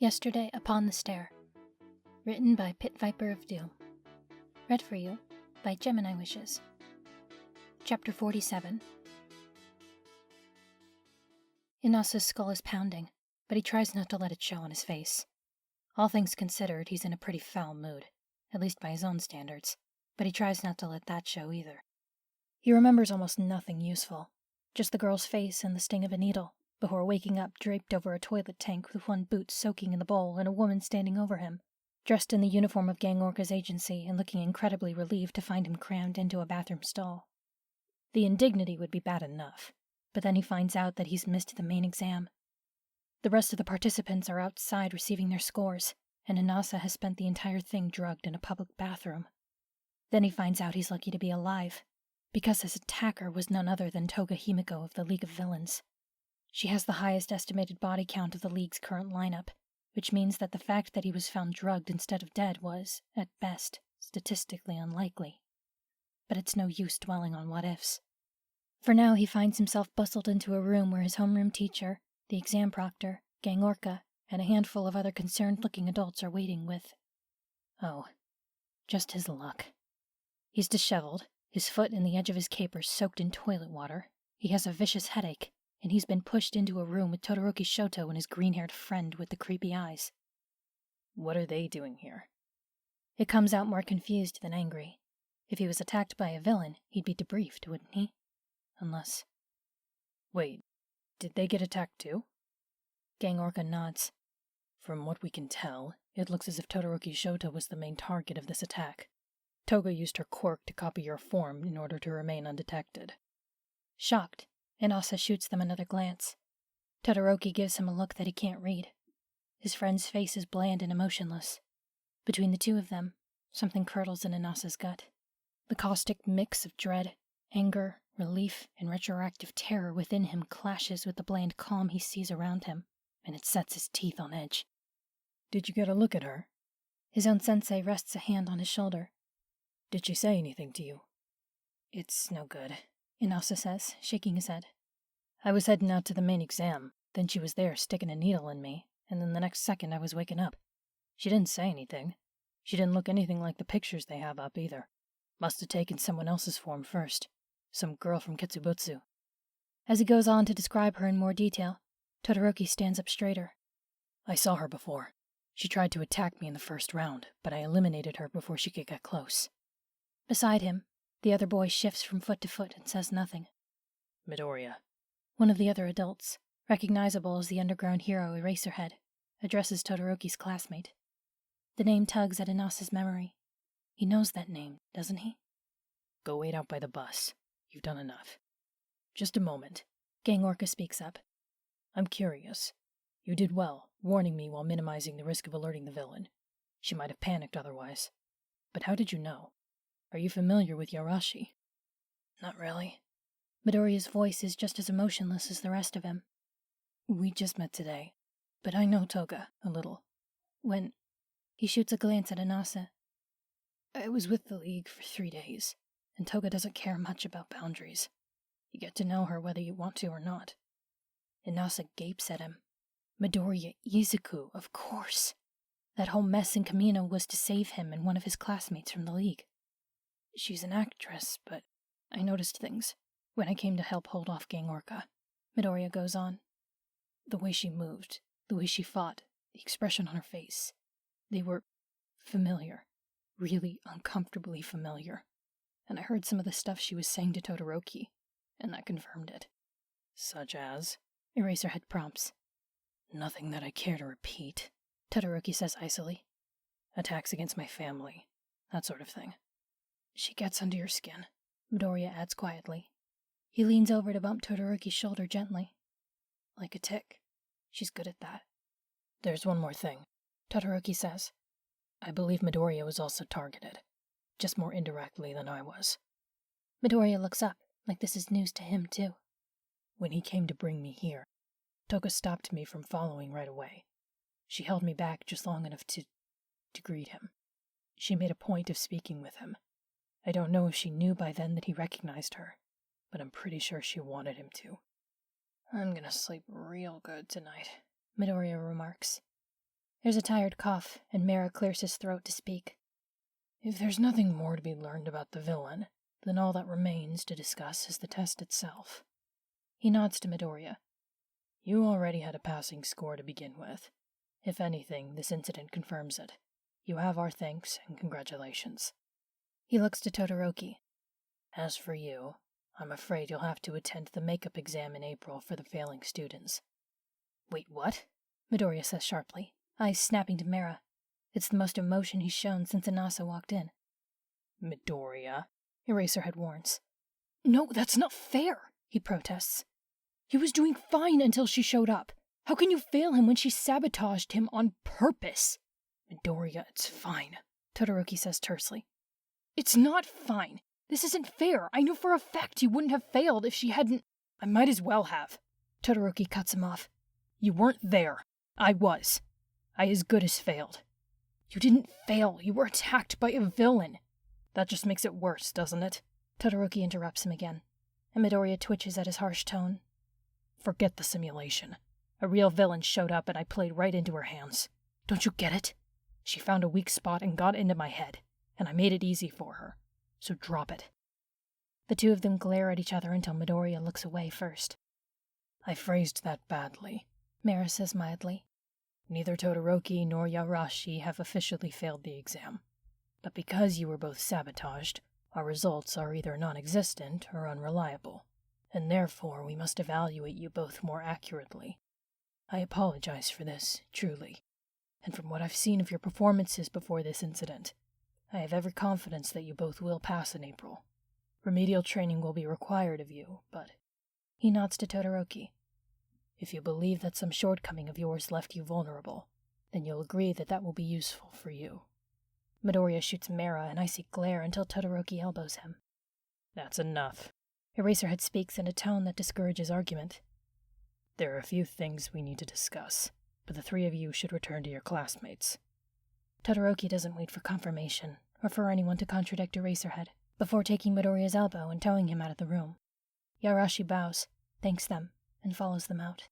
Yesterday Upon the Stair. Written by Pit Viper of Doom. Read for you by Gemini Wishes. Chapter 47. Inasa's skull is pounding, but he tries not to let it show on his face. All things considered, he's in a pretty foul mood, at least by his own standards, but he tries not to let that show either. He remembers almost nothing useful, just the girl's face and the sting of a needle, before waking up draped over a toilet tank with one boot soaking in the bowl and a woman standing over him, dressed in the uniform of Gang Orca's agency and looking incredibly relieved to find him crammed into a bathroom stall. The indignity would be bad enough, but then he finds out that he's missed the main exam. The rest of the participants are outside receiving their scores, and Inasa has spent the entire thing drugged in a public bathroom. Then he finds out he's lucky to be alive, because his attacker was none other than Toga Himiko of the League of Villains. She has the highest estimated body count of the League's current lineup, which means that the fact that he was found drugged instead of dead was, at best, statistically unlikely. But it's no use dwelling on what-ifs. For now, he finds himself bustled into a room where his homeroom teacher, the exam proctor, Gang Orca, and a handful of other concerned-looking adults are waiting with... oh, just his luck. He's disheveled, his foot and the edge of his cape are soaked in toilet water, he has a vicious headache, and he's been pushed into a room with Todoroki Shoto and his green-haired friend with the creepy eyes. What are they doing here? It comes out more confused than angry. If he was attacked by a villain, he'd be debriefed, wouldn't he? Unless... Wait, did they get attacked too? Gang Orca nods. From what we can tell, it looks as if Todoroki Shoto was the main target of this attack. Toga used her quirk to copy your form in order to remain undetected. Shocked, Inasa shoots them another glance. Todoroki gives him a look that he can't read. His friend's face is bland and emotionless. Between the two of them, something curdles in Inasa's gut. The caustic mix of dread, anger, relief, and retroactive terror within him clashes with the bland calm he sees around him, and it sets his teeth on edge. Did you get a look at her? His own sensei rests a hand on his shoulder. Did she say anything to you? It's no good, Inasa says, shaking his head. I was heading out to the main exam, then she was there sticking a needle in me, and then the next second I was waking up. She didn't say anything. She didn't look anything like the pictures they have up either. Must have taken someone else's form first. Some girl from Ketsubutsu. As he goes on to describe her in more detail, Todoroki stands up straighter. I saw her before. She tried to attack me in the first round, but I eliminated her before she could get close. Beside him, the other boy shifts from foot to foot and says nothing. Midoriya. One of the other adults, recognizable as the underground hero Eraserhead, addresses Todoroki's classmate. The name tugs at Inasa's memory. He knows that name, doesn't he? Go wait out by the bus. You've done enough. Just a moment. Gang Orca speaks up. I'm curious. You did well, warning me while minimizing the risk of alerting the villain. She might have panicked otherwise. But how did you know? Are you familiar with Yarashi? Not really. Midoriya's voice is just as emotionless as the rest of him. We just met today, but I know Toga a little. When... He shoots a glance at Inasa. I was with the League for 3 days, and Toga doesn't care much about boundaries. You get to know her whether you want to or not. Inasa gapes at him. Midoriya Izuku, of course. That whole mess in Kamino was to save him and one of his classmates from the League. She's an actress, but I noticed things when I came to help hold off Gang Orca. Midoriya goes on. The way she moved, the way she fought, the expression on her face. They were familiar. Really uncomfortably familiar. And I heard some of the stuff she was saying to Todoroki, and that confirmed it. Such as? Eraserhead prompts. Nothing that I care to repeat, Todoroki says icily. Attacks against my family, that sort of thing. She gets under your skin, Midoriya adds quietly. He leans over to bump Todoroki's shoulder gently. Like a tick. She's good at that. There's one more thing, Todoroki says. I believe Midoriya was also targeted, just more indirectly than I was. Midoriya looks up, like this is news to him too. When he came to bring me here, Toga stopped me from following right away. She held me back just long enough to greet him. She made a point of speaking with him. I don't know if she knew by then that he recognized her, but I'm pretty sure she wanted him to. I'm gonna sleep real good tonight, Midoriya remarks. There's a tired cough, and Mara clears his throat to speak. If there's nothing more to be learned about the villain, then all that remains to discuss is the test itself. He nods to Midoriya. You already had a passing score to begin with. If anything, this incident confirms it. You have our thanks and congratulations. He looks to Todoroki. As for you, I'm afraid you'll have to attend the makeup exam in April for the failing students. Wait, what? Midoriya says sharply, eyes snapping to Mara. It's the most emotion he's shown since Inasa walked in. Midoriya, Eraserhead warns. No, that's not fair, he protests. He was doing fine until she showed up. How can you fail him when she sabotaged him on purpose? Midoriya, it's fine, Todoroki says tersely. It's not fine. This isn't fair. I knew for a fact you wouldn't have failed if she hadn't. I might as well have. Todoroki cuts him off. You weren't there. I was. I as good as failed. You didn't fail. You were attacked by a villain. That just makes it worse, doesn't it? Todoroki interrupts him again, and Midoriya twitches at his harsh tone. Forget the simulation. A real villain showed up and I played right into her hands. Don't you get it? She found a weak spot and got into my head, and I made it easy for her. So drop it. The two of them glare at each other until Midoriya looks away first. I phrased that badly, Mara says mildly. Neither Todoroki nor Yarashi have officially failed the exam. But because you were both sabotaged, our results are either non-existent or unreliable, and therefore we must evaluate you both more accurately. I apologize for this, truly, and from what I've seen of your performances before this incident, I have every confidence that you both will pass in April. Remedial training will be required of you, but... He nods to Todoroki. If you believe that some shortcoming of yours left you vulnerable, then you'll agree that that will be useful for you. Midoriya shoots Mara an icy glare until Todoroki elbows him. That's enough. Eraserhead speaks in a tone that discourages argument. There are a few things we need to discuss, but the three of you should return to your classmates. Todoroki doesn't wait for confirmation, or for anyone to contradict Eraserhead, before taking Midoriya's elbow and towing him out of the room. Yarashi bows, thanks them, and follows them out.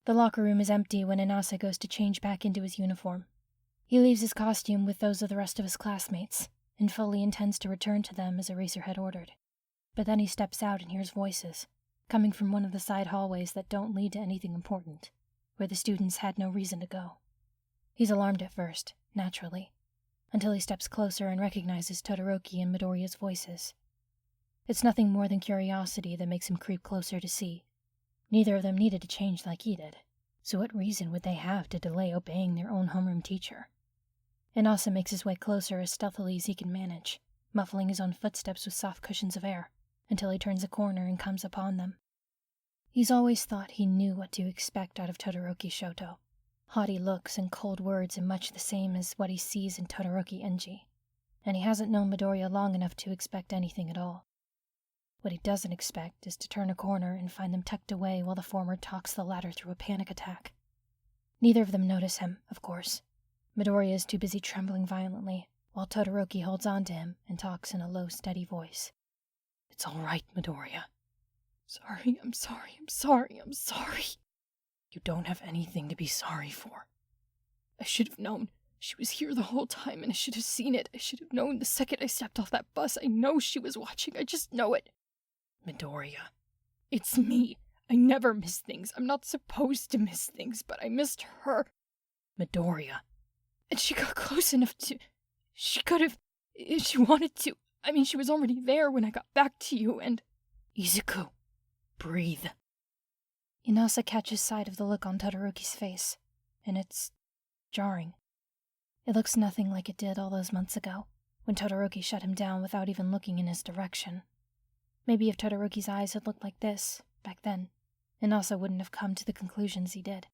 The locker room is empty when Inasa goes to change back into his uniform. He leaves his costume with those of the rest of his classmates, and fully intends to return to them as Eraserhead ordered. But then he steps out and hears voices, coming from one of the side hallways that don't lead to anything important, where the students had no reason to go. He's alarmed at first, naturally, until he steps closer and recognizes Todoroki and Midoriya's voices. It's nothing more than curiosity that makes him creep closer to see. Neither of them needed to change like he did, so what reason would they have to delay obeying their own homeroom teacher? Inasa makes his way closer as stealthily as he can manage, muffling his own footsteps with soft cushions of air, until he turns a corner and comes upon them. He's always thought he knew what to expect out of Todoroki Shoto. Haughty looks and cold words are much the same as what he sees in Todoroki Enji, and he hasn't known Midoriya long enough to expect anything at all. What he doesn't expect is to turn a corner and find them tucked away while the former talks the latter through a panic attack. Neither of them notice him, of course. Midoriya is too busy trembling violently, while Todoroki holds on to him and talks in a low, steady voice. It's all right, Midoriya. I'm sorry. You don't have anything to be sorry for. I should have known. She was here the whole time, and I should have seen it. I should have known the second I stepped off that bus. I know she was watching. I just know it. Midoriya. It's me. I never miss things. I'm not supposed to miss things, but I missed her. Midoriya. And she got close enough to... She could have... If she wanted to. I mean, she was already there when I got back to you, and... Izuku. Breathe. Inasa catches sight of the look on Todoroki's face, and it's... jarring. It looks nothing like it did all those months ago, when Todoroki shut him down without even looking in his direction. Maybe if Todoroki's eyes had looked like this, back then, Inasa wouldn't have come to the conclusions he did.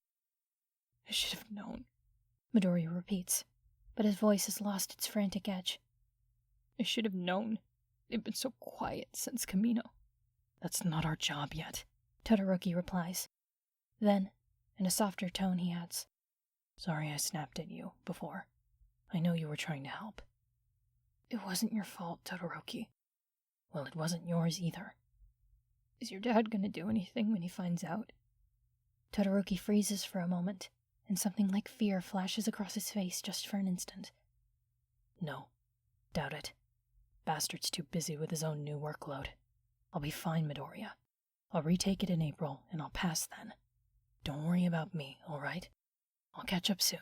I should have known, Midoriya repeats, but his voice has lost its frantic edge. I should have known. They've been so quiet since Kamino. That's not our job yet, Todoroki replies. Then, in a softer tone, he adds, Sorry I snapped at you before. I know you were trying to help. It wasn't your fault, Todoroki. Well, it wasn't yours either. Is your dad gonna do anything when he finds out? Todoroki freezes for a moment, and something like fear flashes across his face just for an instant. No, doubt it. Bastard's too busy with his own new workload. I'll be fine, Midoriya. I'll retake it in April, and I'll pass then. Don't worry about me, all right? I'll catch up soon.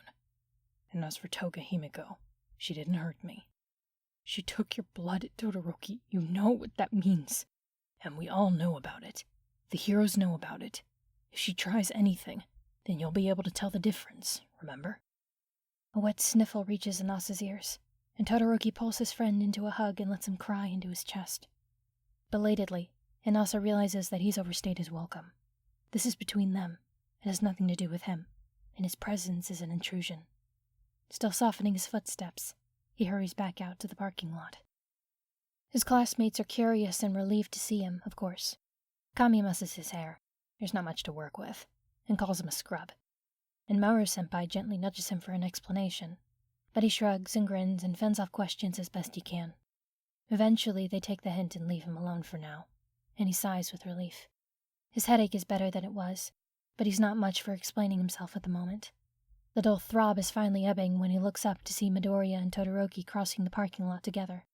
And as for Toga Himiko, she didn't hurt me. She took your blood, Todoroki. You know what that means. And we all know about it. The heroes know about it. If she tries anything, then you'll be able to tell the difference, remember? A wet sniffle reaches Inasa's ears, and Todoroki pulls his friend into a hug and lets him cry into his chest. Belatedly, Inasa realizes that he's overstayed his welcome. This is between them. It has nothing to do with him, and his presence is an intrusion. Still softening his footsteps, he hurries back out to the parking lot. His classmates are curious and relieved to see him, of course. Kami musses his hair. There's not much to work with, and calls him a scrub. And Maru-senpai gently nudges him for an explanation, but he shrugs and grins and fends off questions as best he can. Eventually, they take the hint and leave him alone for now, and he sighs with relief. His headache is better than it was, but he's not much for explaining himself at the moment. The dull throb is finally ebbing when he looks up to see Midoriya and Todoroki crossing the parking lot together.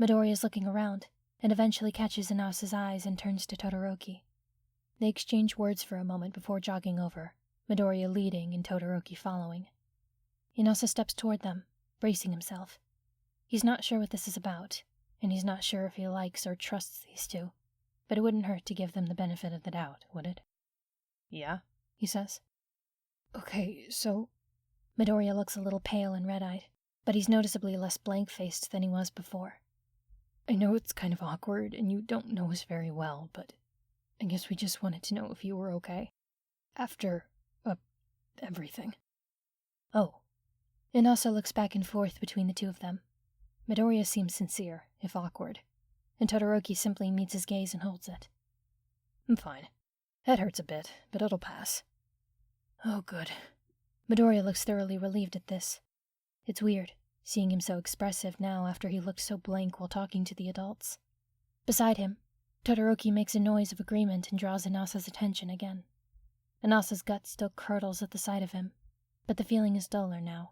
Midoriya is looking around, and eventually catches Inasa's eyes and turns to Todoroki. They exchange words for a moment before jogging over, Midoriya leading and Todoroki following. Inasa steps toward them, bracing himself. He's not sure what this is about, and he's not sure if he likes or trusts these two, but it wouldn't hurt to give them the benefit of the doubt, would it? Yeah? He says. Okay, so... Midoriya looks a little pale and red-eyed, but he's noticeably less blank-faced than he was before. I know it's kind of awkward, and you don't know us very well, but I guess we just wanted to know if you were okay. After, everything. Oh. Inasa looks back and forth between the two of them. Midoriya seems sincere, if awkward, and Todoroki simply meets his gaze and holds it. I'm fine. Head hurts a bit, but it'll pass. Oh, good. Midoriya looks thoroughly relieved at this. It's weird, seeing him so expressive now after he looked so blank while talking to the adults. Beside him, Todoroki makes a noise of agreement and draws Inasa's attention again. Inasa's gut still curdles at the sight of him, but the feeling is duller now.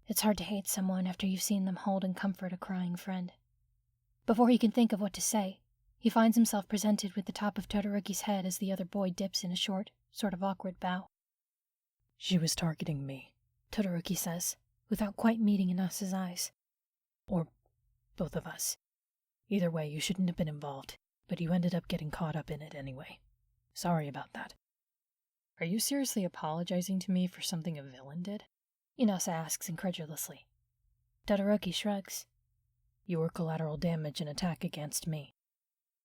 It's hard to hate someone after you've seen them hold and comfort a crying friend. Before he can think of what to say, he finds himself presented with the top of Todoroki's head as the other boy dips in a short, sort of awkward bow. She was targeting me, Todoroki says, without quite meeting Inasa's eyes. Or both of us. Either way, you shouldn't have been involved, but you ended up getting caught up in it anyway. Sorry about that. Are you seriously apologizing to me for something a villain did? Inasa asks incredulously. Todoroki shrugs. You were collateral damage and attack against me.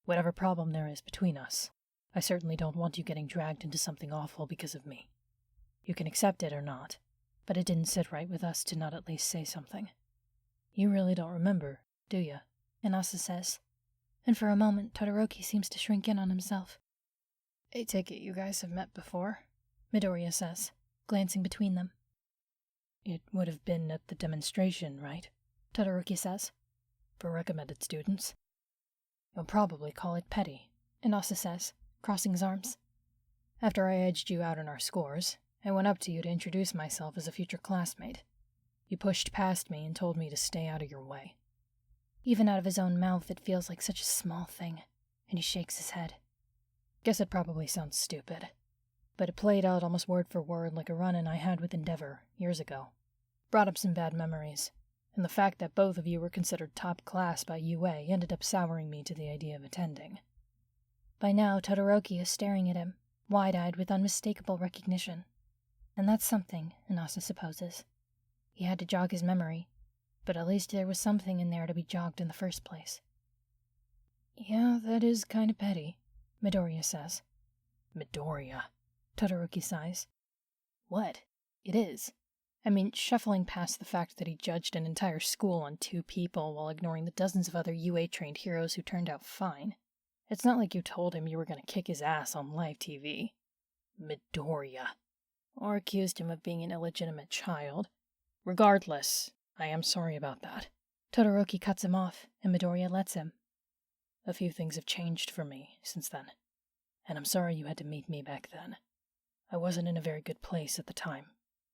Whatever problem there is between us, I certainly don't want you getting dragged into something awful because of me. You can accept it or not, but it didn't sit right with us to not at least say something. You really don't remember, do you? Inasa says, and for a moment Todoroki seems to shrink in on himself. I take it you guys have met before? Midoriya says, glancing between them. It would have been at the demonstration, right? Todoroki says. For recommended students. You'll probably call it petty, Inasa says, crossing his arms. After I edged you out in our scores, I went up to you to introduce myself as a future classmate. You pushed past me and told me to stay out of your way. Even out of his own mouth, it feels like such a small thing, and he shakes his head. Guess it probably sounds stupid, but it played out almost word for word like a run-in I had with Endeavor years ago. Brought up some bad memories, and the fact that both of you were considered top class by UA ended up souring me to the idea of attending. By now, Todoroki is staring at him, wide-eyed with unmistakable recognition. And that's something, Inasa supposes. He had to jog his memory, but at least there was something in there to be jogged in the first place. Yeah, that is kind of petty, Midoriya says. Midoriya, Todoroki sighs. What? It is. I mean, shuffling past the fact that he judged an entire school on 2 people while ignoring the dozens of other UA-trained heroes who turned out fine. It's not like you told him you were going to kick his ass on live TV. Midoriya. Or accused him of being an illegitimate child. Regardless, I am sorry about that. Todoroki cuts him off, and Midoriya lets him. A few things have changed for me since then, and I'm sorry you had to meet me back then. I wasn't in a very good place at the time.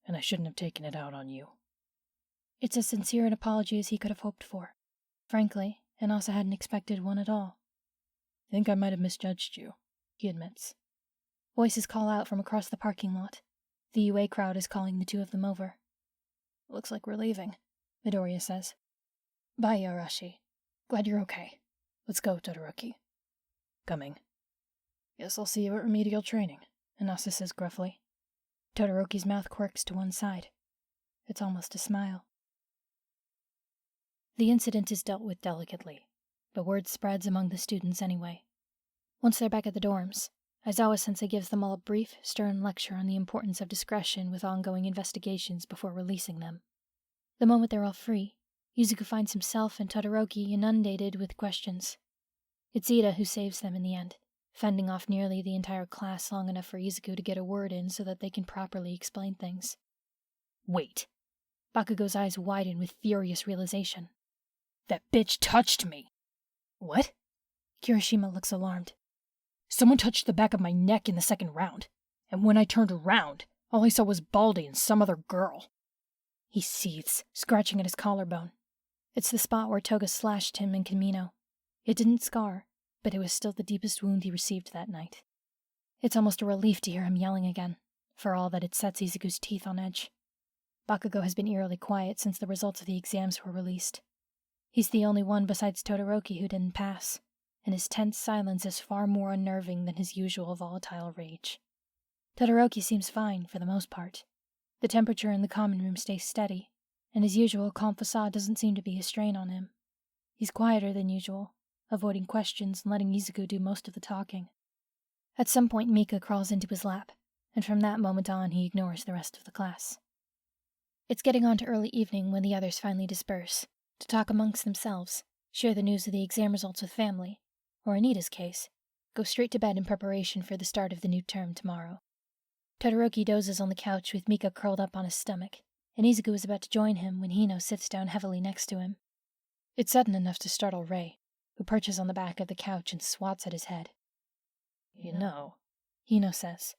and I shouldn't have taken it out on you. It's as sincere an apology as he could have hoped for. Frankly, Inasa hadn't expected one at all. Think I might have misjudged you, he admits. Voices call out from across the parking lot. The UA crowd is calling the two of them over. Looks like we're leaving, Midoriya says. Bye, Arashi. Glad you're okay. Let's go, Todoroki. Coming. Guess I'll see you at remedial training, Inasa says gruffly. Todoroki's mouth quirks to one side. It's almost a smile. The incident is dealt with delicately, but word spreads among the students anyway. Once they're back at the dorms, Aizawa-sensei gives them all a brief, stern lecture on the importance of discretion with ongoing investigations before releasing them. The moment they're all free, Izuku finds himself and Todoroki inundated with questions. It's Ida who saves them in the end, fending off nearly the entire class long enough for Izuku to get a word in so that they can properly explain things. Wait. Bakugo's eyes widen with furious realization. That bitch touched me! What? Kirishima looks alarmed. Someone touched the back of my neck in the second round, and when I turned around, all I saw was Baldy and some other girl. He seethes, scratching at his collarbone. It's the spot where Toga slashed him in Kamino. It didn't scar, but it was still the deepest wound he received that night. It's almost a relief to hear him yelling again, for all that it sets Izuku's teeth on edge. Bakugo has been eerily quiet since the results of the exams were released. He's the only one besides Todoroki who didn't pass, and his tense silence is far more unnerving than his usual volatile rage. Todoroki seems fine, for the most part. The temperature in the common room stays steady, and his usual calm facade doesn't seem to be a strain on him. He's quieter than usual, avoiding questions and letting Izuku do most of the talking. At some point, Mika crawls into his lap, and from that moment on he ignores the rest of the class. It's getting on to early evening when the others finally disperse, to talk amongst themselves, share the news of the exam results with family, or in Ida's case, go straight to bed in preparation for the start of the new term tomorrow. Todoroki dozes on the couch with Mika curled up on his stomach, and Izuku is about to join him when Hino sits down heavily next to him. It's sudden enough to startle Rei, who perches on the back of the couch and swats at his head. You know, Hino says,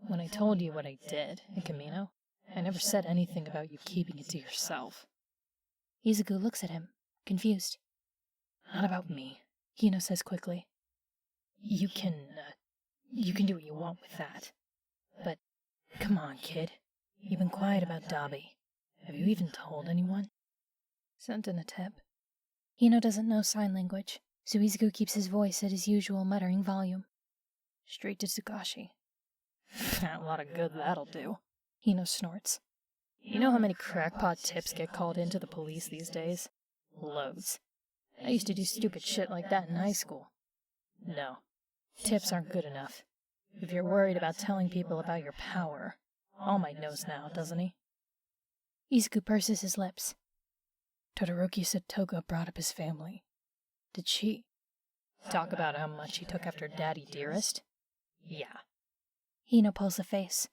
when I told you what I did in Kamino, I never said anything about you keeping it to yourself. Izuku looks at him, confused. Not about me, Hino says quickly. You can do what you want with that. But, come on, kid. You've been quiet about Dabi. Have you even told anyone? Sent in a tip. Hino doesn't know sign language, so Izuku keeps his voice at his usual muttering volume. Straight to Tsukashi. A lot of good that'll do, Hino snorts. You know how many crackpot tips get called into the police these days? Loads. I used to do stupid shit like that in high school. No, tips aren't good enough. If you're worried about telling people about your power, All Might knows now, doesn't he? Izuku purses his lips. Todoroki said Toga brought up his family. Did she talk about how much he took after Daddy Dearest? Yeah. Hino pulls a face.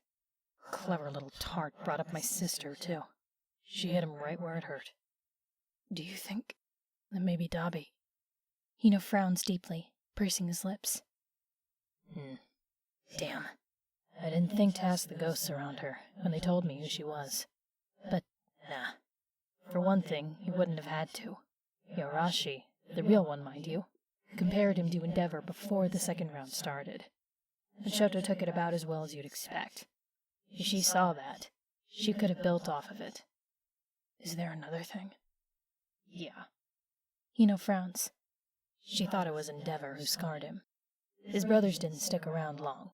Clever little tart brought up my sister, too. She hit him right where it hurt. Do you think that maybe Dabi? Hino frowns deeply, pursing his lips. Damn. I didn't think to ask the ghosts around her when they told me who she was. But, nah. For one thing, he wouldn't have had to. Yorashi, the real one, mind you, compared him to Endeavor before the second round started. And Shoto took it about as well as you'd expect. If she saw that, she could have built off of it. Is there another thing? Yeah. Hino frowns. She thought it was Endeavor who scarred him. His brothers didn't stick around long,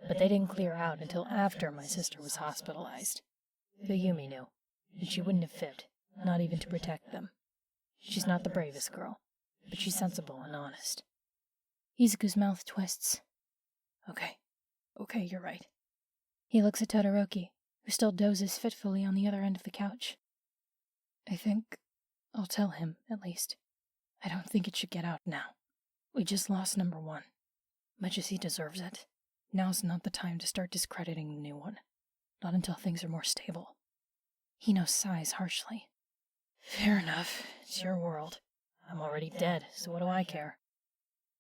but they didn't clear out until after my sister was hospitalized. The Yumi knew, and she wouldn't have fibbed, not even to protect them. She's not the bravest girl, but she's sensible and honest. Izuku's mouth twists. Okay, you're right. He looks at Todoroki, who still dozes fitfully on the other end of the couch. I think I'll tell him, at least. I don't think it should get out now. We just lost number 1. Much as he deserves it, now's not the time to start discrediting the new one. Not until things are more stable. Hino sighs harshly. Fair enough. It's your world. I'm already dead, so what do I care?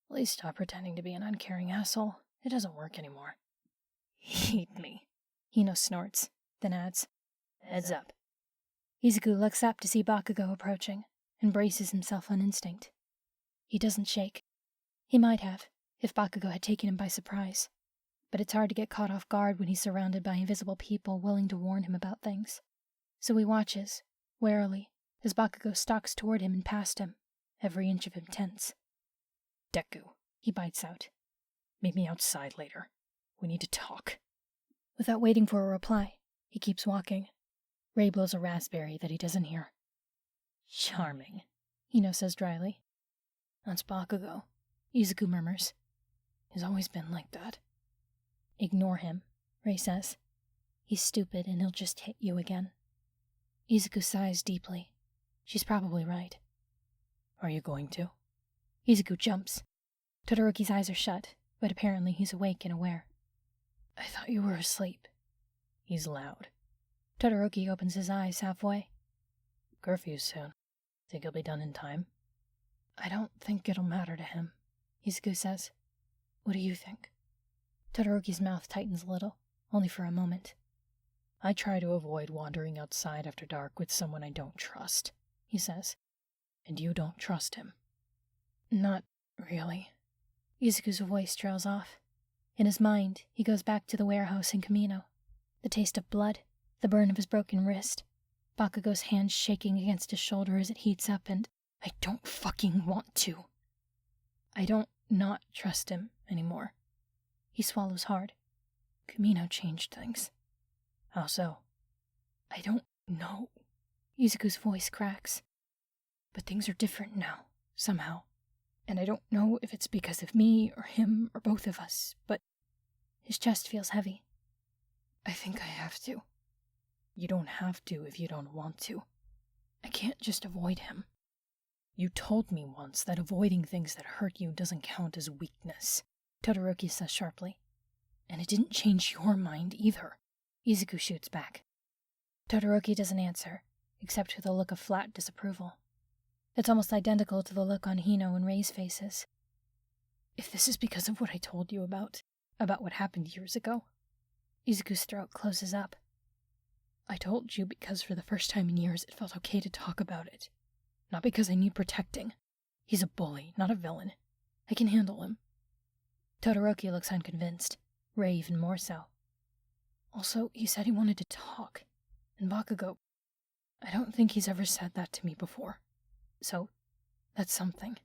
Please stop pretending to be an uncaring asshole. It doesn't work anymore. Eat me. Hino snorts, then adds, Heads up. Izuku looks up to see Bakugo approaching and braces himself on instinct. He doesn't shake. He might have, if Bakugo had taken him by surprise. But it's hard to get caught off guard when he's surrounded by invisible people willing to warn him about things. So he watches, warily, as Bakugo stalks toward him and past him, every inch of him tense. Deku, he bites out. Meet me outside later. We need to talk. Without waiting for a reply, he keeps walking. Ray blows a raspberry that he doesn't hear. Charming, Hino says dryly. That's Bakugo, Izuku murmurs. He's always been like that. Ignore him, Ray says. He's stupid and he'll just hit you again. Izuku sighs deeply. She's probably right. Are you going to? Izuku jumps. Todoroki's eyes are shut, but apparently he's awake and aware. I thought you were asleep. He's loud. Todoroki opens his eyes halfway. Curfew's soon. Think he'll be done in time? I don't think it'll matter to him, Izuku says. What do you think? Todoroki's mouth tightens a little, only for a moment. I try to avoid wandering outside after dark with someone I don't trust, he says. And you don't trust him. Not really. Izuku's voice trails off. In his mind, he goes back to the warehouse in Kamino. The taste of blood, the burn of his broken wrist, Bakugo's hand shaking against his shoulder as it heats up, and I don't fucking want to. I don't not trust him anymore. He swallows hard. Kamino changed things. How so? I don't know. Izuku's voice cracks. But things are different now, somehow. And I don't know if it's because of me or him or both of us, but his chest feels heavy. I think I have to. You don't have to if you don't want to. I can't just avoid him. You told me once that avoiding things that hurt you doesn't count as weakness, Todoroki says sharply. And it didn't change your mind either. Izuku shoots back. Todoroki doesn't answer, except with a look of flat disapproval. It's almost identical to the look on Hino and Rei's faces. If this is because of what I told you about what happened years ago, Izuku's throat closes up. I told you because for the first time in years it felt okay to talk about it. Not because I need protecting. He's a bully, not a villain. I can handle him. Todoroki looks unconvinced, Rei even more so. Also, he said he wanted to talk. And Bakugo, I don't think he's ever said that to me before. So, that's something.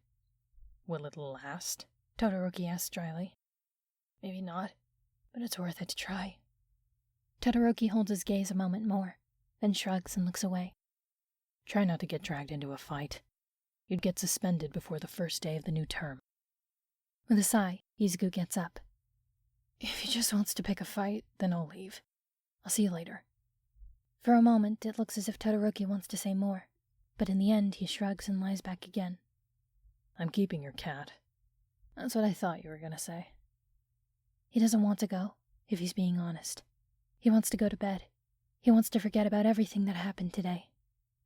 Will it last? Todoroki asks dryly. Maybe not, but it's worth it to try. Todoroki holds his gaze a moment more, then shrugs and looks away. Try not to get dragged into a fight. You'd get suspended before the first day of the new term. With a sigh, Izuku gets up. If he just wants to pick a fight, then I'll leave. I'll see you later. For a moment, it looks as if Todoroki wants to say more, but in the end, he shrugs and lies back again. I'm keeping your cat. That's what I thought you were gonna say. He doesn't want to go, if he's being honest. He wants to go to bed. He wants to forget about everything that happened today.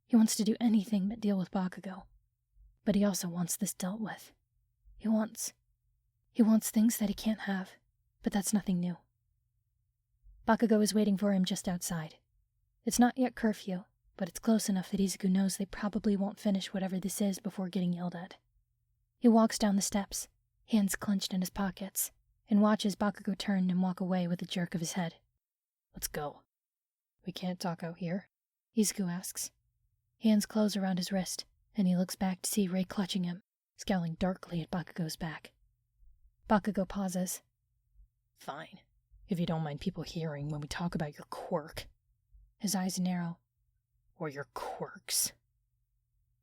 He wants to do anything but deal with Bakugo. But he also wants this dealt with. He wants things that he can't have, but that's nothing new. Bakugo is waiting for him just outside. It's not yet curfew, but it's close enough that Izuku knows they probably won't finish whatever this is before getting yelled at. He walks down the steps, hands clenched in his pockets, and watches Bakugo turn and walk away with a jerk of his head. Let's go. We can't talk out here? Izuku asks. Hands close around his wrist, and he looks back to see Rei clutching him, scowling darkly at Bakugo's back. Bakugo pauses. Fine, if you don't mind people hearing when we talk about your quirk. His eyes narrow. Or your quirks.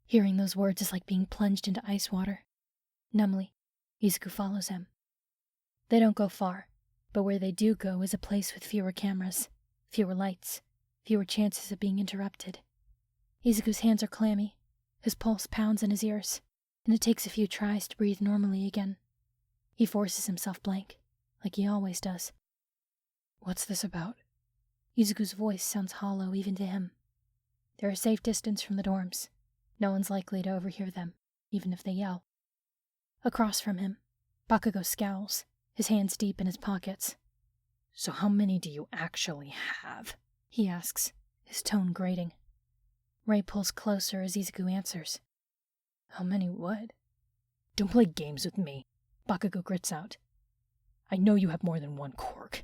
Hearing those words is like being plunged into ice water. Numbly, Izuku follows him. They don't go far, but where they do go is a place with fewer cameras, fewer lights, fewer chances of being interrupted. Izuku's hands are clammy, his pulse pounds in his ears, and it takes a few tries to breathe normally again. He forces himself blank, like he always does. What's this about? Izuku's voice sounds hollow even to him. They're a safe distance from the dorms. No one's likely to overhear them, even if they yell. Across from him, Bakugo scowls, his hands deep in his pockets. So how many do you actually have? He asks, his tone grating. Ray pulls closer as Izuku answers. How many what? Don't play games with me, Bakugo grits out. I know you have more than one quirk.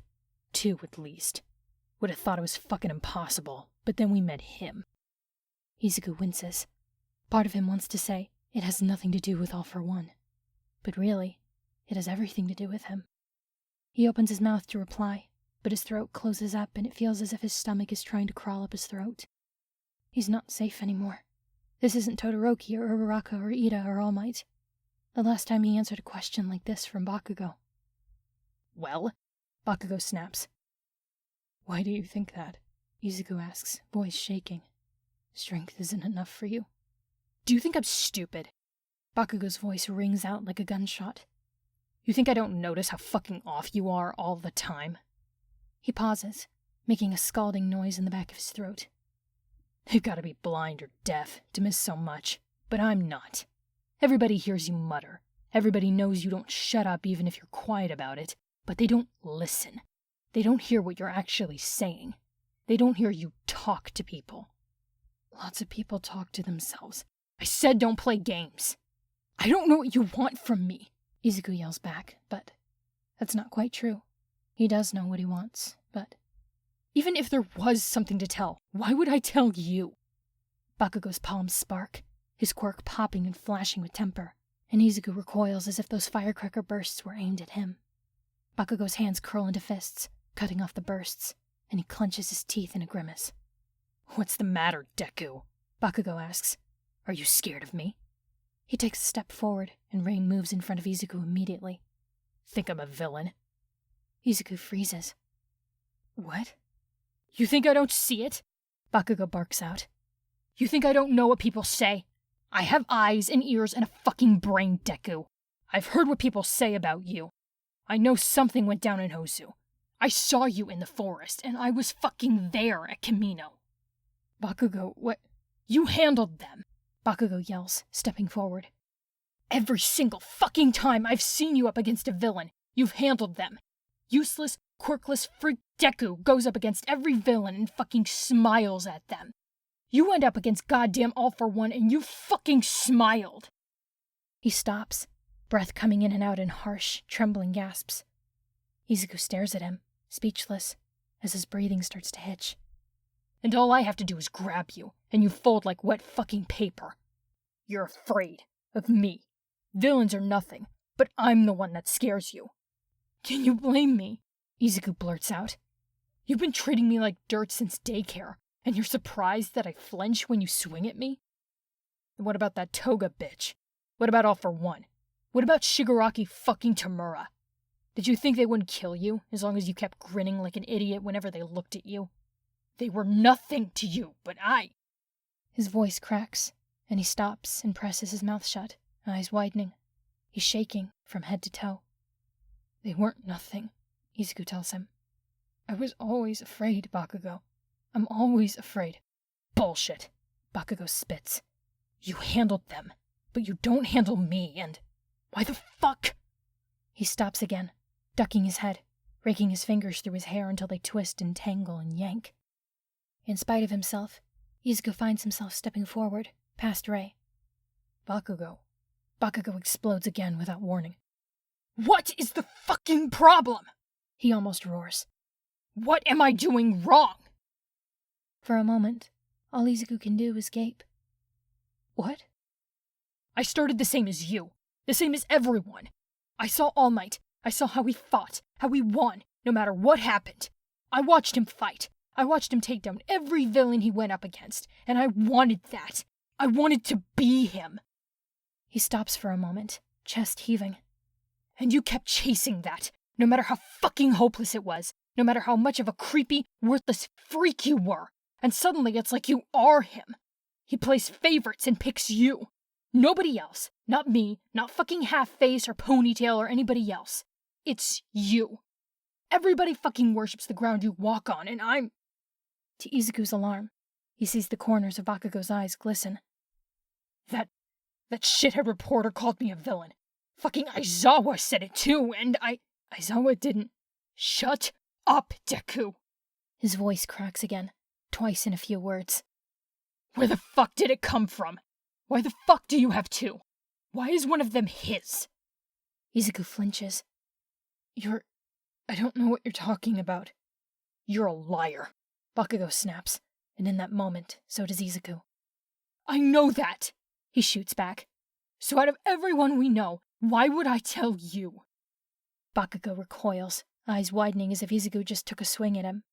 2 at least. Would have thought it was fucking impossible, but then we met him. Izuku winces. Part of him wants to say, it has nothing to do with All for One. But really, it has everything to do with him. He opens his mouth to reply, but his throat closes up and it feels as if his stomach is trying to crawl up his throat. He's not safe anymore. This isn't Todoroki or Uraraka or Ida or All Might. The last time he answered a question like this from Bakugo. Well? Bakugo snaps. Why do you think that? Izuku asks, voice shaking. Strength isn't enough for you? Do you think I'm stupid? Bakugo's voice rings out like a gunshot. You think I don't notice how fucking off you are all the time? He pauses, making a scalding noise in the back of his throat. You've got to be blind or deaf to miss so much, but I'm not. Everybody hears you mutter. Everybody knows you don't shut up even if you're quiet about it, but they don't listen. They don't hear what you're actually saying. They don't hear you talk to people. Lots of people talk to themselves. I said don't play games. I don't know what you want from me, Izuku yells back, but that's not quite true. He does know what he wants, but... Even if there was something to tell, why would I tell you? Bakugo's palms spark, his quirk popping and flashing with temper, and Izuku recoils as if those firecracker bursts were aimed at him. Bakugo's hands curl into fists, cutting off the bursts, and he clenches his teeth in a grimace. What's the matter, Deku? Bakugo asks. Are you scared of me? He takes a step forward, and Rain moves in front of Izuku immediately. Think I'm a villain? Izuku freezes. What? You think I don't see it? Bakugo barks out. You think I don't know what people say? I have eyes and ears and a fucking brain, Deku. I've heard what people say about you. I know something went down in Hozu. I saw you in the forest, and I was fucking there at Kamino. Bakugo, what? You handled them, Bakugo yells, stepping forward. Every single fucking time I've seen you up against a villain, you've handled them. Useless, quirkless freak Deku goes up against every villain and fucking smiles at them. You went up against goddamn All for One and you fucking smiled. He stops, breath coming in and out in harsh, trembling gasps. Izuku stares at him, speechless, as his breathing starts to hitch. And all I have to do is grab you, and you fold like wet fucking paper. You're afraid of me. Villains are nothing, but I'm the one that scares you. Can you blame me? Izuku blurts out. You've been treating me like dirt since daycare, and you're surprised that I flinch when you swing at me? And what about that Toga bitch? What about All for One? What about Shigaraki fucking Tamura? Did you think they wouldn't kill you as long as you kept grinning like an idiot whenever they looked at you? They were nothing to you, but I... His voice cracks, and he stops and presses his mouth shut, eyes widening. He's shaking from head to toe. They weren't nothing, Izuku tells him. I was always afraid, Bakugo. I'm always afraid. Bullshit, Bakugo spits. You handled them, but you don't handle me, and... Why the fuck? He stops again, ducking his head, raking his fingers through his hair until they twist and tangle and yank. In spite of himself, Izuku finds himself stepping forward, past Rei. Bakugo explodes again without warning. What is the fucking problem? He almost roars. What am I doing wrong? For a moment, all Izuku can do is gape. What? I started the same as you, the same as everyone. I saw All Might. I saw how he fought, how he won, no matter what happened. I watched him fight. I watched him take down every villain he went up against, and I wanted that. I wanted to be him. He stops for a moment, chest heaving. And you kept chasing that, no matter how fucking hopeless it was, no matter how much of a creepy, worthless freak you were. And suddenly it's like you are him. He plays favorites and picks you. Nobody else. Not me, not fucking Half-Face or Ponytail or anybody else. It's you. Everybody fucking worships the ground you walk on, and I'm... To Izuku's alarm, he sees the corners of Bakugo's eyes glisten. That shithead reporter called me a villain. Fucking Aizawa said it too, and Aizawa didn't. Shut up, Deku. His voice cracks again, twice in a few words. Where the fuck did it come from? Why the fuck do you have two? Why is one of them his? Izuku flinches. I don't know what you're talking about. You're a liar. Bakugo snaps, and in that moment, so does Izuku. I know that, he shoots back. So out of everyone we know, why would I tell you? Bakugo recoils, eyes widening as if Izuku just took a swing at him.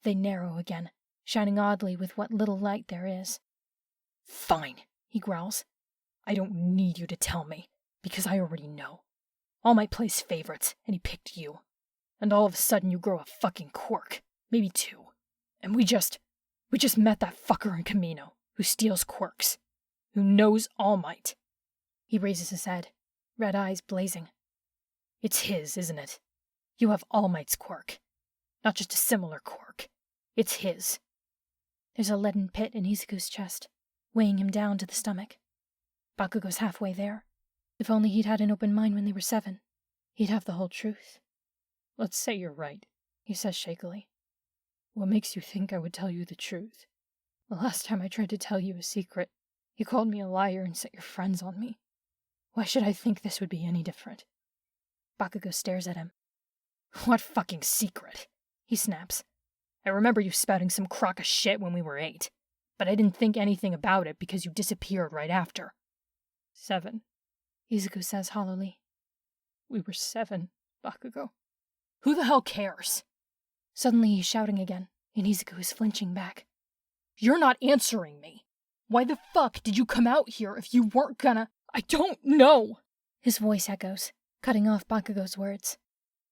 They narrow again, shining oddly with what little light there is. Fine, he growls. I don't need you to tell me, because I already know. All Might plays favorites, and he picked you. And all of a sudden you grow a fucking quirk, maybe two. And we just met that fucker in Camino, who steals quirks, who knows All Might. He raises his head, red eyes blazing. It's his, isn't it? You have All Might's quirk. Not just a similar quirk. It's his. There's a leaden pit in Izuku's chest, weighing him down to the stomach. Bakugo's halfway there. If only he'd had an open mind when they were 7, he'd have the whole truth. Let's say you're right, he says shakily. What makes you think I would tell you the truth? The last time I tried to tell you a secret, you called me a liar and set your friends on me. Why should I think this would be any different? Bakugo stares at him. What fucking secret? He snaps. I remember you spouting some crock of shit when we were 8, but I didn't think anything about it because you disappeared right after. 7, Izuku says hollowly. We were 7, Bakugo. Who the hell cares? Suddenly he's shouting again, and Izuku is flinching back. You're not answering me. Why the fuck did you come out here if you weren't gonna— I don't know! His voice echoes, cutting off Bakugo's words.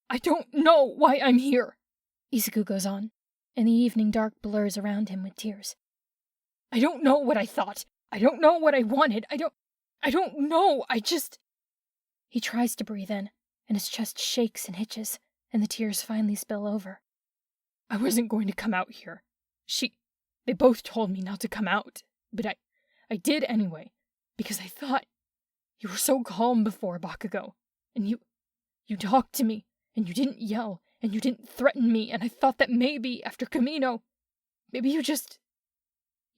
I don't know why I'm here! Izuku goes on, and the evening dark blurs around him with tears. I don't know what I thought. I don't know what I wanted. I don't know. I just— He tries to breathe in, and his chest shakes and hitches, and the tears finally spill over. I wasn't going to come out here. They both told me not to come out, but I did anyway, because I thought— You were so calm before, Bakugo, and you talked to me, and you didn't yell, and you didn't threaten me, and I thought that maybe, after Camino, maybe you just—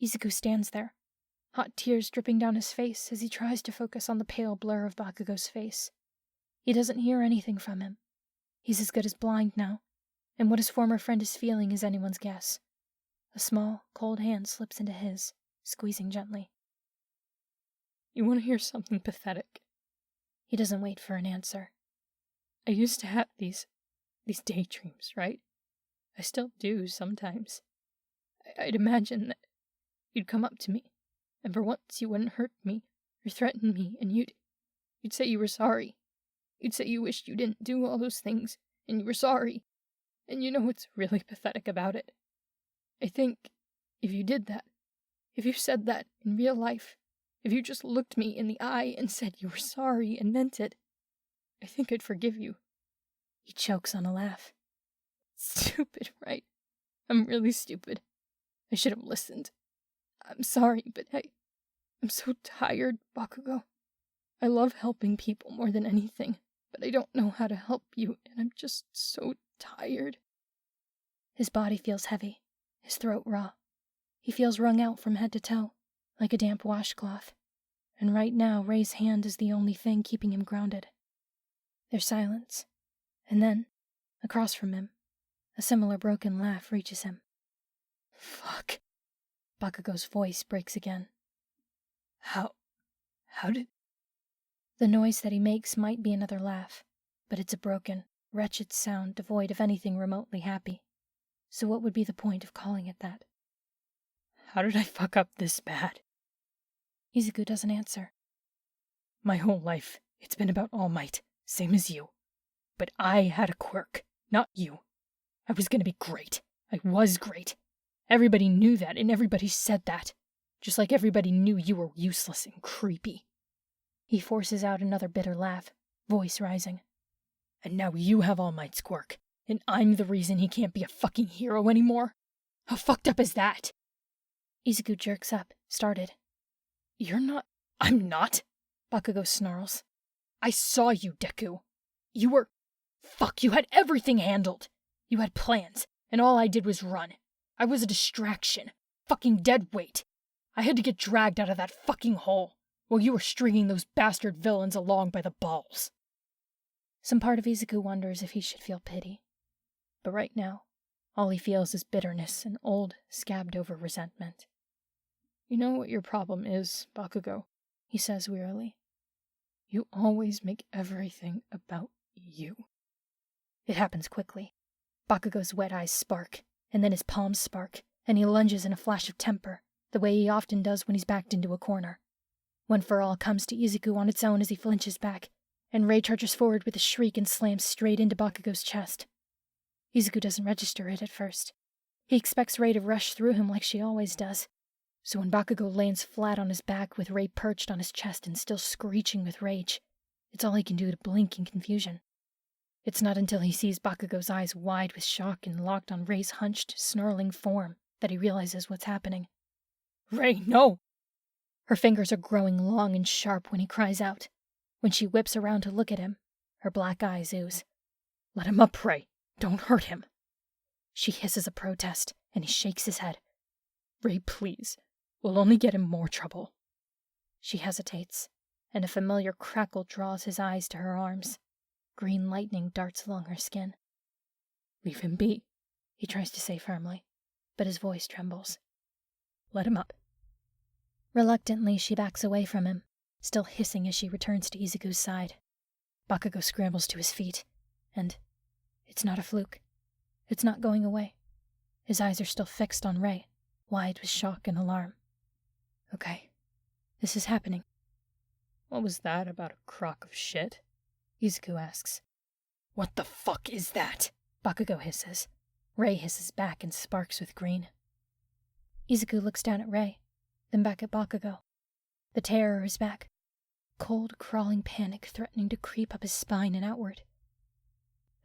Izuku stands there, hot tears dripping down his face as he tries to focus on the pale blur of Bakugo's face. He doesn't hear anything from him. He's as good as blind now, and what his former friend is feeling is anyone's guess. A small, cold hand slips into his, squeezing gently. You want to hear something pathetic? He doesn't wait for an answer. I used to have these daydreams, right? I still do sometimes. I'd imagine that you'd come up to me, and for once you wouldn't hurt me or threaten me, and you'd say you were sorry. You'd say you wished you didn't do all those things, and you were sorry. And you know what's really pathetic about it? I think if you did that, if you said that in real life, if you just looked me in the eye and said you were sorry and meant it, I think I'd forgive you. He chokes on a laugh. Stupid, right? I'm really stupid. I should have listened. I'm sorry, but I'm so tired, Bakugo. I love helping people more than anything, but I don't know how to help you, and I'm just so tired. His body feels heavy, his throat raw. He feels wrung out from head to toe, like a damp washcloth, and right now Ray's hand is the only thing keeping him grounded. There's silence, and then, across from him, a similar broken laugh reaches him. Fuck. Bakugo's voice breaks again. How did— The noise that he makes might be another laugh, but it's a broken, wretched sound devoid of anything remotely happy. So what would be the point of calling it that? How did I fuck up this bad? Izuku doesn't answer. My whole life, it's been about All Might, same as you. But I had a quirk, not you. I was gonna be great. I was great. Everybody knew that, and everybody said that. Just like everybody knew you were useless and creepy. He forces out another bitter laugh, voice rising. And now you have All Might's quirk, and I'm the reason he can't be a fucking hero anymore? How fucked up is that? Izuku jerks up, started. You're not— I'm not? Bakugo snarls. I saw you, Deku. You were— Fuck, you had everything handled. You had plans, and all I did was run. I was a distraction. Fucking dead weight. I had to get dragged out of that fucking hole while you were stringing those bastard villains along by the balls. Some part of Izuku wonders if he should feel pity. But right now, all he feels is bitterness and old, scabbed-over resentment. You know what your problem is, Bakugo, he says wearily. You always make everything about you. It happens quickly. Bakugo's wet eyes spark, and then his palms spark, and he lunges in a flash of temper, the way he often does when he's backed into a corner. One for all comes to Izuku on its own as he flinches back, and Rei charges forward with a shriek and slams straight into Bakugo's chest. Izuku doesn't register it at first. He expects Rei to rush through him like she always does. So when Bakugo lands flat on his back with Rei perched on his chest and still screeching with rage, it's all he can do to blink in confusion. It's not until he sees Bakugo's eyes wide with shock and locked on Rei's hunched, snarling form that he realizes what's happening. Rei, no! Her fingers are growing long and sharp when he cries out. When she whips around to look at him, her black eyes ooze. Let him up, Rei. Don't hurt him. She hisses a protest, and he shakes his head. Rei, please. We'll only get him more trouble. She hesitates, and a familiar crackle draws his eyes to her arms. Green lightning darts along her skin. Leave him be, he tries to say firmly, but his voice trembles. Let him up. Reluctantly, she backs away from him, still hissing as she returns to Izuku's side. Bakugo scrambles to his feet, and it's not a fluke. It's not going away. His eyes are still fixed on Rei, wide with shock and alarm. Okay, this is happening. What was that about a crock of shit? Izuku asks. What the fuck is that? Bakugo hisses. Rei hisses back and sparks with green. Izuku looks down at Rei, then back at Bakugo. The terror is back. Cold, crawling panic threatening to creep up his spine and outward.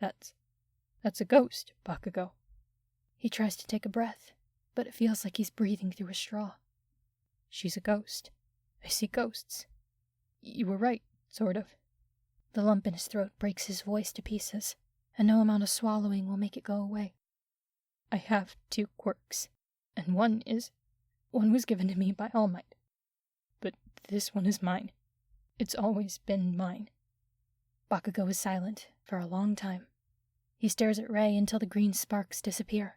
That's a ghost, Bakugo. He tries to take a breath, but it feels like he's breathing through a straw. She's a ghost. I see ghosts. You were right, sort of. The lump in his throat breaks his voice to pieces, and no amount of swallowing will make it go away. I have 2 quirks, and one was given to me by All Might. But this one is mine. It's always been mine. Bakugo is silent for a long time. He stares at Rei until the green sparks disappear,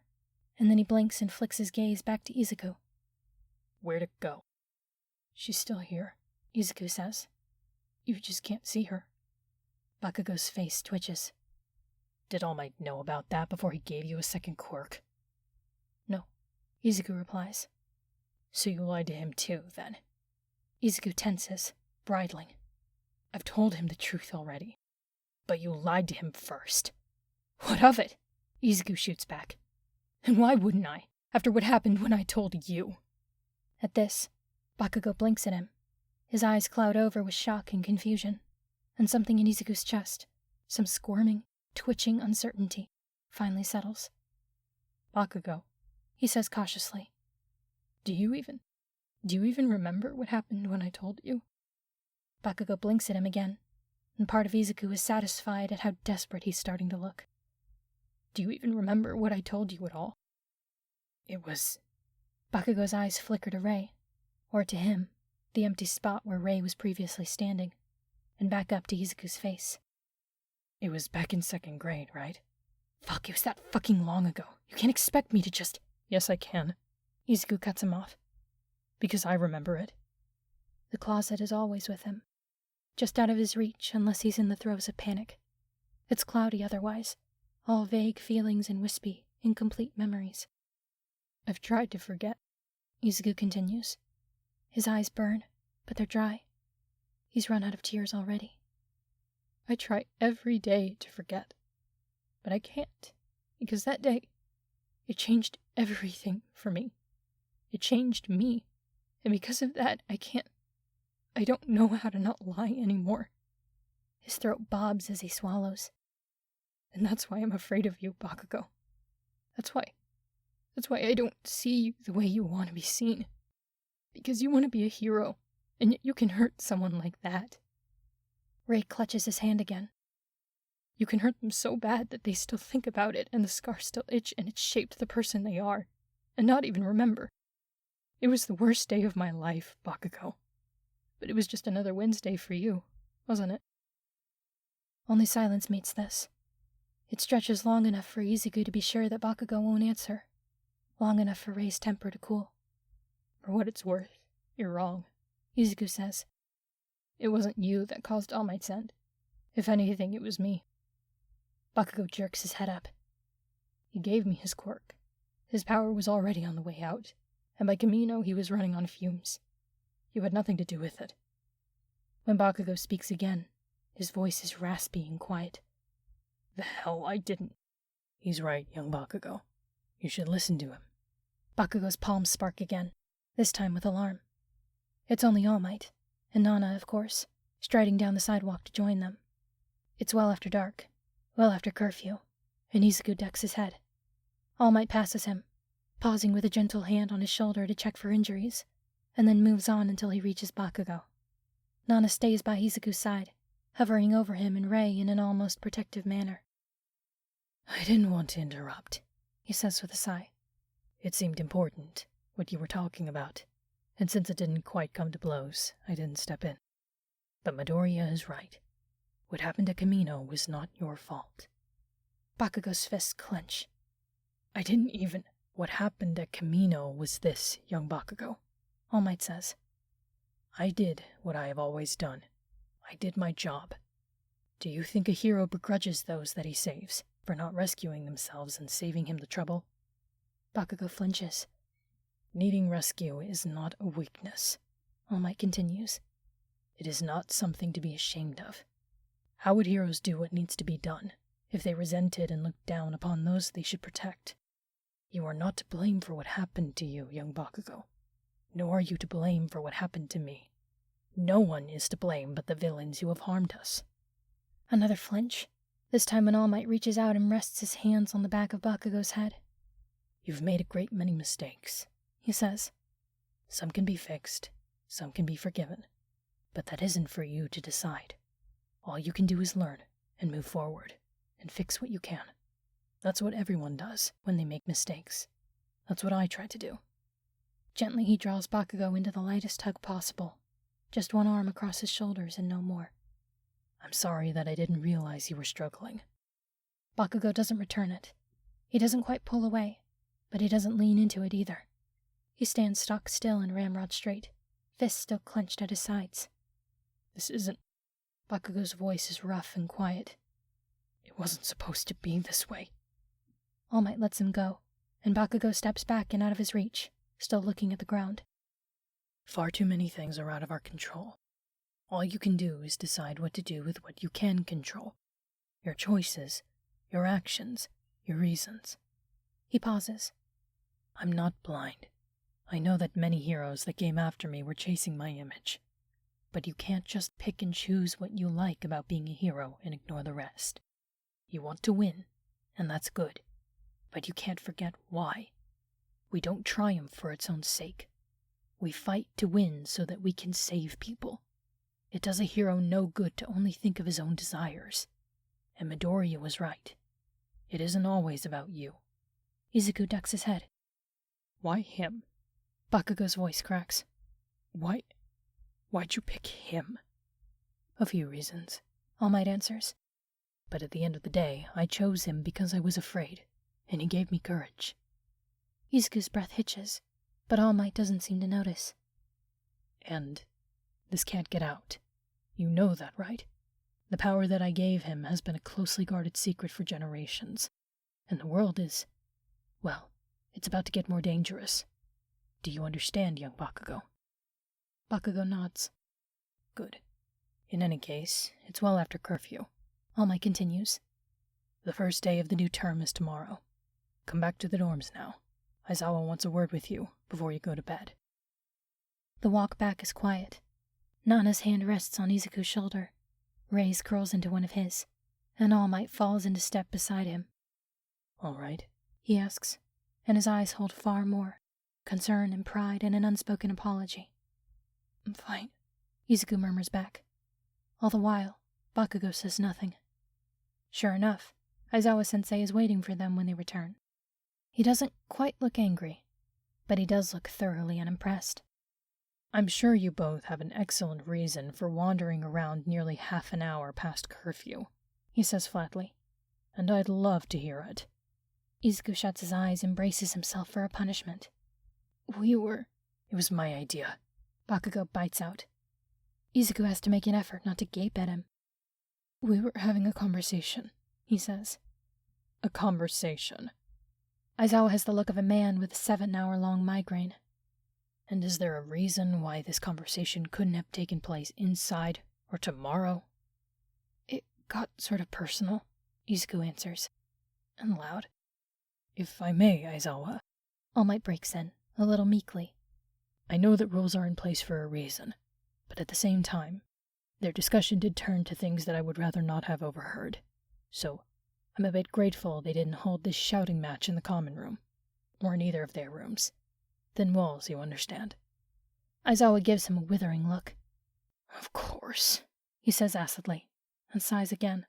and then he blinks and flicks his gaze back to Izuku. Where'd it go? She's still here, Izuku says. You just can't see her. Bakugo's face twitches. Did All Might know about that before he gave you a second quirk? No, Izuku replies. So you lied to him too, then? Izuku tenses, bridling. I've told him the truth already. But you lied to him first. What of it? Izuku shoots back. And why wouldn't I, after what happened when I told you? At this, Bakugo blinks at him. His eyes cloud over with shock and confusion, and something in Izuku's chest, some squirming, twitching uncertainty, finally settles. Bakugo, he says cautiously. Do you even remember what happened when I told you? Bakugo blinks at him again, and part of Izuku is satisfied at how desperate he's starting to look. Do you even remember what I told you at all? It was... Bakugo's eyes flicker to Rei, or to him, the empty spot where Rei was previously standing, and back up to Izuku's face. It was back in 2nd grade, right? Fuck, it was that fucking long ago. You can't expect me to just... Yes, I can. Izuku cuts him off. Because I remember it. The closet is always with him, just out of his reach unless he's in the throes of panic. It's cloudy otherwise, all vague feelings and wispy, incomplete memories. I've tried to forget, Izuku continues. His eyes burn, but they're dry. He's run out of tears already. I try every day to forget, but I can't, because that day, it changed everything for me. It changed me, and because of that, I don't know how to not lie anymore. His throat bobs as he swallows. And that's why I'm afraid of you, Bakugo. That's why I don't see you the way you want to be seen. Because you want to be a hero, and yet you can hurt someone like that. Rei clutches his hand again. You can hurt them so bad that they still think about it, and the scars still itch, and it's shaped the person they are. and not even remember. It was the worst day of my life, Bakugo. But it was just another Wednesday for you, wasn't it? Only silence meets this. It stretches long enough for Izuku to be sure that Bakugo won't answer. Long enough for Rei's temper to cool. For what it's worth, you're wrong, Izuku says. It wasn't you that caused All Might's end. If anything, it was me. Bakugo jerks his head up. He gave me his quirk. His power was already on the way out, and by Kamino he was running on fumes. You had nothing to do with it. When Bakugo speaks again, his voice is raspy and quiet. The hell I didn't. He's right, young Bakugo. You should listen to him. Bakugo's palms spark again, this time with alarm. It's only All Might, and Nana, of course, striding down the sidewalk to join them. It's well after dark, well after curfew, and Izuku ducks his head. All Might passes him, pausing with a gentle hand on his shoulder to check for injuries, and then moves on until he reaches Bakugo. Nana stays by Izuku's side, hovering over him and Rei in an almost protective manner. I didn't want to interrupt, he says with a sigh. It seemed important, what you were talking about, and since it didn't quite come to blows, I didn't step in. But Midoriya is right. What happened to Kamino was not your fault. Bakugo's fists clench. I didn't even... What happened at Kamino was this, young Bakugo, All Might says. I did what I have always done. I did my job. Do you think a hero begrudges those that he saves for not rescuing themselves and saving him the trouble? Bakugo flinches. Needing rescue is not a weakness, All Might continues. It is not something to be ashamed of. How would heroes do what needs to be done if they resented and looked down upon those they should protect? You are not to blame for what happened to you, young Bakugo. Nor are you to blame for what happened to me. No one is to blame but the villains who have harmed us. Another flinch, this time when All Might reaches out and rests his hands on the back of Bakugo's head. You've made a great many mistakes, he says. Some can be fixed, some can be forgiven, but that isn't for you to decide. All you can do is learn and move forward and fix what you can. That's what everyone does when they make mistakes. That's what I try to do. Gently he draws Bakugo into the lightest hug possible, just one arm across his shoulders and no more. I'm sorry that I didn't realize you were struggling. Bakugo doesn't return it. He doesn't quite pull away, but he doesn't lean into it either. He stands stock still and ramrod straight, fists still clenched at his sides. This isn't... Bakugo's voice is rough and quiet. It wasn't supposed to be this way. All Might lets him go, and Bakugo steps back and out of his reach, still looking at the ground. Far too many things are out of our control. All you can do is decide what to do with what you can control. Your choices, your actions, your reasons. He pauses. I'm not blind. I know that many heroes that came after me were chasing my image. But you can't just pick and choose what you like about being a hero and ignore the rest. You want to win, and that's good. But you can't forget why. We don't triumph for its own sake. We fight to win so that we can save people. It does a hero no good to only think of his own desires. And Midoriya was right. It isn't always about you. Izuku ducks his head. Why him? Bakugo's voice cracks. Why'd you pick him? A few reasons, All Might answers. But at the end of the day, I chose him because I was afraid, and he gave me courage. Izuku's breath hitches, but All Might doesn't seem to notice. And this can't get out. You know that, right? The power that I gave him has been a closely guarded secret for generations, and the world is, well, it's about to get more dangerous. Do you understand, young Bakugo? Bakugo nods. Good. In any case, it's well after curfew. All Might continues. The first day of the new term is tomorrow. Come back to the dorms now. Aizawa wants a word with you before you go to bed. The walk back is quiet. Nana's hand rests on Izuku's shoulder. Rei's curls into one of his, and All Might falls into step beside him. All right? He asks, and his eyes hold far more, concern and pride and an unspoken apology. I'm fine, Izuku murmurs back. All the while, Bakugo says nothing. Sure enough, Aizawa-sensei is waiting for them when they return. He doesn't quite look angry, but he does look thoroughly unimpressed. I'm sure you both have an excellent reason for wandering around nearly half an hour past curfew, he says flatly, and I'd love to hear it. Izuku shuts his eyes and braces himself for a punishment. It was my idea, Bakugo bites out. Izuku has to make an effort not to gape at him. We were having a conversation, he says. A conversation. Aizawa has the look of a man with a 7-hour-long migraine. And is there a reason why this conversation couldn't have taken place inside or tomorrow? It got sort of personal, Izuku answers, and loud. If I may, Aizawa. All Might breaks in, a little meekly. I know that rules are in place for a reason, but at the same time, their discussion did turn to things that I would rather not have overheard. So, I'm a bit grateful they didn't hold this shouting match in the common room, or in either of their rooms. Thin walls, you understand. Aizawa gives him a withering look. Of course, he says acidly, and sighs again.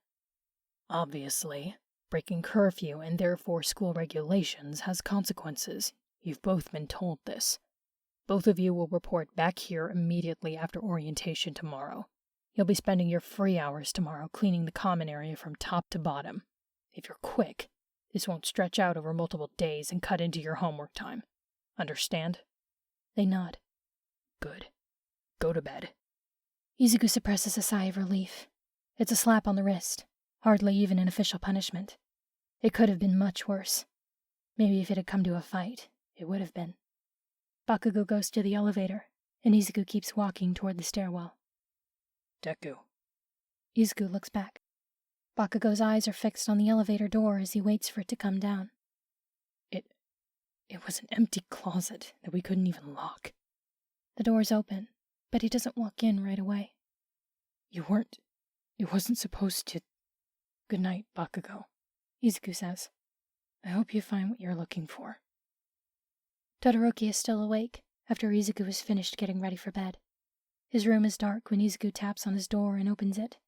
Obviously, breaking curfew and therefore school regulations has consequences. You've both been told this. Both of you will report back here immediately after orientation tomorrow. You'll be spending your free hours tomorrow cleaning the common area from top to bottom. If you're quick, this won't stretch out over multiple days and cut into your homework time. Understand? They nod. Good. Go to bed. Izuku suppresses a sigh of relief. It's a slap on the wrist, hardly even an official punishment. It could have been much worse. Maybe if it had come to a fight, it would have been. Bakugo goes to the elevator, and Izuku keeps walking toward the stairwell. Deku. Izuku looks back. Bakugo's eyes are fixed on the elevator door as he waits for it to come down. It was an empty closet that we couldn't even lock. The door's open, but he doesn't walk in right away. It wasn't supposed to. Good night, Bakugo, Izuku says. I hope you find what you're looking for. Todoroki is still awake after Izuku has finished getting ready for bed. His room is dark when Izuku taps on his door and opens it,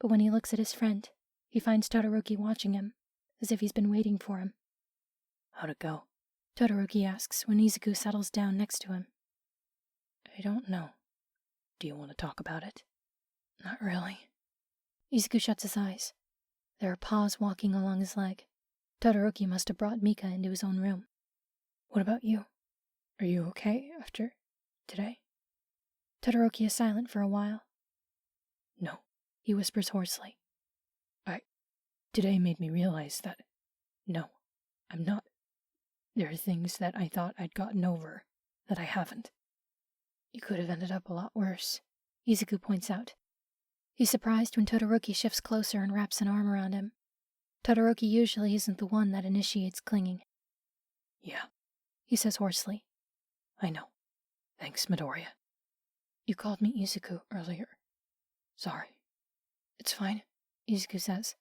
but when he looks at his friend, he finds Todoroki watching him, as if he's been waiting for him. How'd it go? Todoroki asks when Izuku settles down next to him. I don't know. Do you want to talk about it? Not really. Izuku shuts his eyes. There are paws walking along his leg. Todoroki must have brought Mika into his own room. What about you? Are you okay after today? Todoroki is silent for a while. No, he whispers hoarsely. Today made me realize that, no, I'm not. There are things that I thought I'd gotten over that I haven't. You could have ended up a lot worse, Izuku points out. He's surprised when Todoroki shifts closer and wraps an arm around him. Todoroki usually isn't the one that initiates clinging. Yeah, he says hoarsely. I know. Thanks, Midoriya. You called me Izuku earlier. Sorry. It's fine, Izuku says.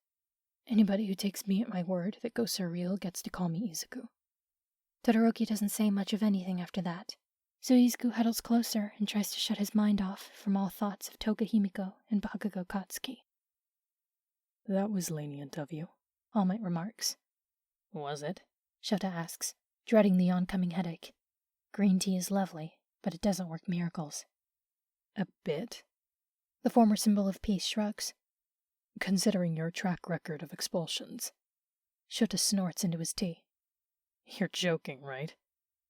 Anybody who takes me at my word that goes surreal gets to call me Izuku. Todoroki doesn't say much of anything after that, so Izuku huddles closer and tries to shut his mind off from all thoughts of Toka Himiko and Bakugo Katsuki. That was lenient of you, All Might remarks. Was it? Shota asks, dreading the oncoming headache. Green tea is lovely, but it doesn't work miracles. A bit. The former symbol of peace shrugs. Considering your track record of expulsions. Shota snorts into his tea. You're joking, right?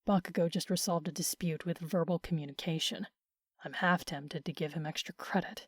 Bakugo just resolved a dispute with verbal communication. I'm half tempted to give him extra credit.